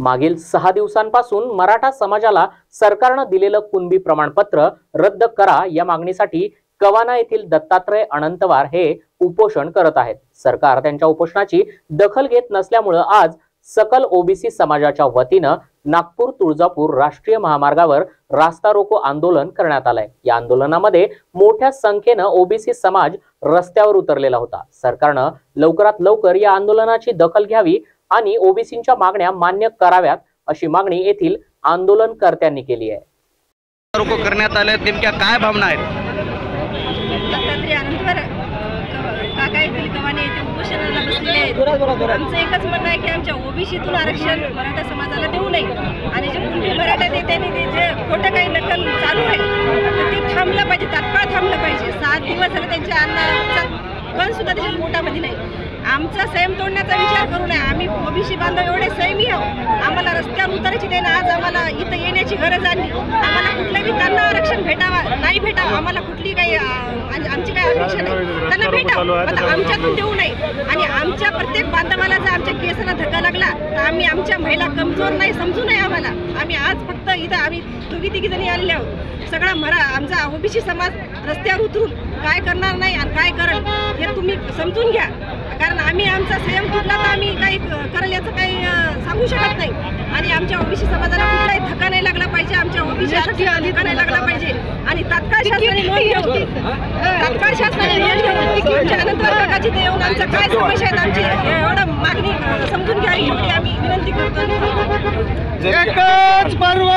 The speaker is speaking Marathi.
मागील 6 दिवसांपासून मराठा समाजाला सरकारने दिलेलं कुणबी प्रमाणपत्र रद्द करा या मागणीसाठी कवाना येथील दत्तात्रय अनंतवार हे उपोषण करत आहेत। सरकार त्यांच्या उपोषणाची दखल घेत नसल्यामुळे आज सकल ओबीसी समाजाच्या वतीने नागपूर तुळजापूर राष्ट्रीय महामार्गावर रास्ता रोको आंदोलन करण्यात आलंय। या आंदोलनामध्ये मोठ्या संख्येने ओबीसी समाज रस्त्यावर उतरलेला होता। सरकारने लवकरात लवकर या आंदोलनाची दखल घ्यावी आणि ओबीसींच्या मागण्या मान्य कराव्यात अशी मागणी येथील आंदोलनकर्त्यांनी केली आहे। रोको करण्यात आले, नेमक्या काय भावना आहेत? दत्तात्रय अनंतवार काका येथील कवाने येथे उपोषणाला बसलेले आहेत। आमचं एकच म्हणणं आहे की आमच्या ओबीसीतून आरक्षण मराठा समाजाला देऊ नये आणि जे कुणबी मराठा त्यांनी जे खोटं काही नकल चालू आहे तर ते थांबलं पाहिजे, तात्काळ थांबलं पाहिजे। 7 दिवस झाले त्यांच्या अन्नाचा कण सुद्धा त्याच्या पोटामध्ये नाही। आमचा संयम तोडण्याचा विचार करू नये। आम्ही ओबीसी बांधव एवढे संयमी आहोत, आम्हाला रस्त्यावर उतरायची त्याने आज आम्हाला इथं येण्याची गरज आली। आम्हाला कुठलंही त्यांना आरक्षण भेटावा नाही भेटावं, आम्हाला कुठली काही आमची काही अपेक्षा नाही, त्यांना भेटावं, आता आमच्यातून देऊ नये। आणि आमच्या प्रत्येक बांधवाला जर आमच्या केसाला धक्का लागला तर आम्ही आमच्या महिला कमजोर नाही समजू नये आम्हाला। आम्ही आज फक्त इथं आम्ही दोघी-तिघी जणी आलेले आहोत। सगळा आमचा ओबीसी समाज रस्त्यावर उतरून काय करणार नाही आणि काय करेल हे तुम्ही समजून घ्या, कारण आम्ही आमचा संयम तुटला तर आम्ही काही करेल याचं काही सांगू शकत नाही। आणि आमच्या ओबीसी समाजाला कुठलाही धक्का नाही लागला पाहिजे, आमच्या ओबीसी आरक्षणाला धक्का नाही लागला पाहिजे आणि तात्काळ शासनाने नोंद घ्यावी, तात्काळ शासनाने नोंद घ्यावी की आमच्या अनंतवार काकाची ते येऊन आमच्या काय समस्या आहेत आमची एवढं मागणी समजून घ्यावी एवढी आम्ही विनंती करतो। एकच पर्व